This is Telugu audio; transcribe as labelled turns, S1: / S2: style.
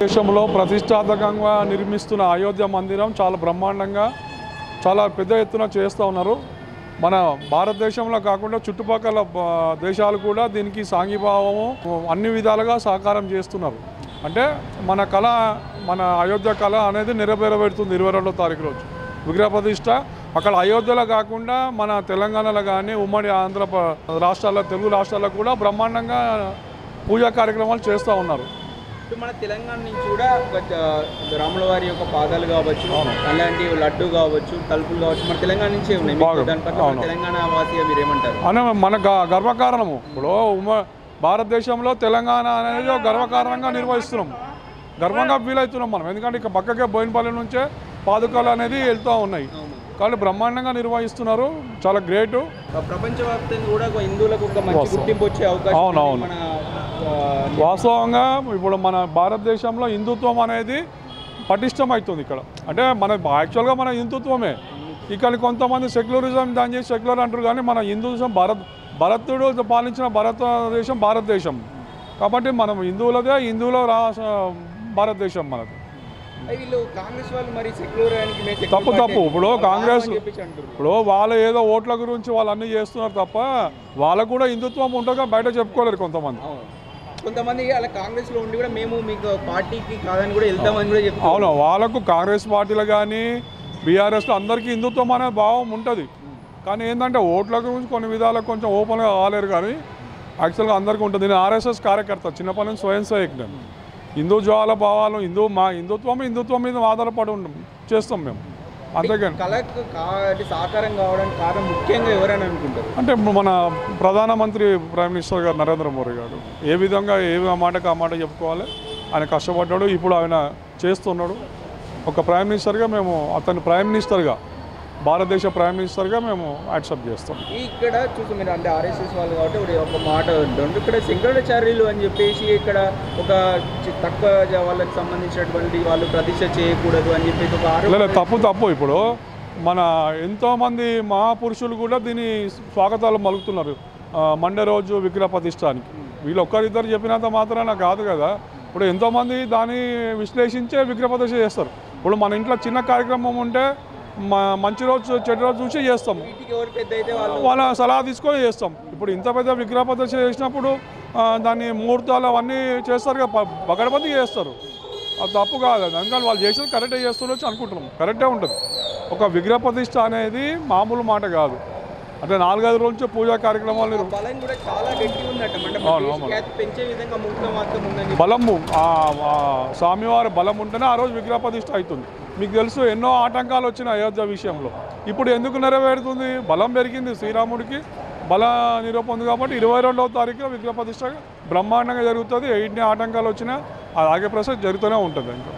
S1: దేశంలో ప్రతిష్టాత్మకంగా నిర్మిస్తున్న అయోధ్య మందిరం చాలా బ్రహ్మాండంగా చాలా పెద్ద ఎత్తున చేస్తూ ఉన్నారు. మన భారతదేశంలో కాకుండా చుట్టుపక్కల దేశాలు కూడా దీనికి సాంఘీభావము అన్ని విధాలుగా సహకారం చేస్తున్నారు. అంటే మన కళ, మన అయోధ్య కళ అనేది నెరవేరబెడుతుంది. 22వ తారీఖు రోజు విగ్రహ ప్రతిష్ట అక్కడ అయోధ్యలో కాకుండా మన తెలంగాణలో కానీ ఉమ్మడి ఆంధ్ర రాష్ట్రాల్లో, తెలుగు రాష్ట్రాల్లో కూడా బ్రహ్మాండంగా పూజా కార్యక్రమాలు చేస్తూ ఉన్నారు.
S2: మన తెలంగాణ నుంచి కూడా రాముల వారి యొక్క పాదాలు కావచ్చు, అలాంటి లడ్డు కావచ్చు, తలుపులు కావచ్చు, మన తెలంగాణ నుంచే ఉన్నాయి. తెలంగాణ వాసిగా మీరు ఏమంటారు?
S1: అని మన గర్వకారణము. ఇప్పుడు భారతదేశంలో తెలంగాణ అనేది గర్వకారణంగా నిర్వహిస్తున్నాం, గర్వంగా ఫీల్ అవుతున్నాం మనం. ఎందుకంటే ఇక పక్కకే బోయినపల్లి నుంచే పాదుకలు అనేది వెళ్తూ ఉన్నాయి. కానీ బ్రహ్మాండంగా నిర్వహిస్తున్నారు, చాలా గ్రేటు.
S2: ప్రపంచవ్యాప్తంగా కూడా హిందువులకు ఒక మంచి గుర్తింపు వచ్చే అవకాశం.
S1: అవునవును, వాస్తవంగా ఇప్పుడు మన భారతదేశంలో హిందుత్వం అనేది పటిష్టమవుతుంది ఇక్కడ. అంటే మన యాక్చువల్గా మన హిందుత్వమే. ఇక్కడ కొంతమంది సెక్యులరిజం దాని చేసి సెక్యులర్ అంటారు, కానీ మన హిందూయిజం భరతుడు పాలించిన భారతదేశం కాబట్టి మనం హిందువుల భారతదేశం మనది. తప్పు. ఇప్పుడు కాంగ్రెస్ ఇప్పుడు వాళ్ళు ఏదో ఓట్ల గురించి వాళ్ళు అన్నీ చేస్తున్నారు తప్ప వాళ్ళకు కూడా హిందుత్వం ఉంటుందిగా బయట చెప్పుకోలేరు కొంతమంది.
S2: అలా కాంగ్రెస్ లో ఉండి కూడా మేము మీకు పార్టీకి కాదని కూడా వెళ్తామని కూడా చెప్తారు.
S1: అవును, వాళ్ళకు కాంగ్రెస్ పార్టీలో కానీ బీఆర్ఎస్లో అందరికీ హిందుత్వం అనే భావం ఉంటుంది. కానీ ఏంటంటే ఓట్ల గురించి కొన్ని విధాలకు కొంచెం ఓపెన్గా కాలేరు, కానీ యాక్చువల్గా అందరికీ ఉంటుంది. నేను ఆర్ఎస్ఎస్ కార్యకర్త, చిన్నప్పటి నుంచి స్వయం సేవకుడు. హిందూ జ్వాల భావాలు మా హిందుత్వం మీద ఆధారపడి చేస్తాం మేము. అంతేగాని
S2: సాకారం కావడానికి కారణం ముఖ్యంగా ఎవరైనా అనుకుంటారు
S1: అంటే మన ప్రధానమంత్రి ప్రైమ్ మినిస్టర్ గారు నరేంద్ర మోడీ గారు ఏ విధంగా మాటకు ఆ మాట చెప్పుకోవాలి. ఆయన కష్టపడ్డాడు, ఇప్పుడు ఆయన చేస్తున్నాడు. ఒక ప్రైమ్ మినిస్టర్గా మేము అతను భారతదేశ ప్రైమ్ మినిస్టర్గా మేము యాక్సెప్ట్ చేస్తాం.
S2: ఇక్కడ చూసి మీరు అంటే ఆర్ఎస్ఎస్ వాళ్ళు కాబట్టి ఒక మాట ఉంటుంది, ఇక్కడ శంకరాచార్యులు అని చెప్పేసి ఇక్కడ ఒక తక్కువ వాళ్ళకి సంబంధించినటువంటి వాళ్ళు ప్రతిష్ట చేయకూడదు అని చెప్పేసి ఒక
S1: ఆరోపణ. తప్పు. ఇప్పుడు మన ఎంతోమంది మహాపురుషులు కూడా దీని స్వాగతాలు మలుగుతున్నారు. మండే రోజు విగ్రహ ప్రతిష్టానికి వీళ్ళు ఒక్కరిద్దరు చెప్పినంత మాత్రాన కాదు కదా. ఇప్పుడు ఎంతోమంది దాన్ని విశ్లేషించే విగ్రహ ప్రతిష్ట చేస్తారు. ఇప్పుడు మన ఇంట్లో చిన్న కార్యక్రమం ఉంటే మంచి రోజు చెడు రోజు చూసి చేస్తాం, వాళ్ళ సలహా తీసుకొని చేస్తాం. ఇప్పుడు ఇంత పెద్ద విగ్రహ ప్రతిష్ట చేసినప్పుడు దాన్ని ముహూర్తాలు అవన్నీ చేస్తారు కదా, పగడబంది చేస్తారు. అది తప్పు కాదు. అందుకని వాళ్ళు చేసేది కరెక్టే చేస్తుండొచ్చు అనుకుంటున్నాం, కరెక్టే ఉంటుంది. ఒక విగ్రహ ప్రతిష్ట అనేది మామూలు మాట కాదు. అంటే 4-5 రోజు నుంచి పూజా కార్యక్రమాలు బలము స్వామివారి బలం ఉంటేనే ఆ రోజు విగ్రహ ప్రతిష్ట అవుతుంది. మీకు తెలుసు ఎన్నో ఆటంకాలు వచ్చినాయి అయోధ్య విషయంలో. ఇప్పుడు ఎందుకు నెరవేరుతుంది? బలం పెరిగింది, శ్రీరాముడికి బల నిరూపణ కాబట్టి 22వ తారీఖున విగ్రహ ప్రతిష్ట బ్రహ్మాండంగా జరుగుతుంది. ఎన్ని ఆటంకాలు వచ్చినా అలాగే ప్రాసెస్ జరుగుతూనే ఉంటుంది. ఇంకా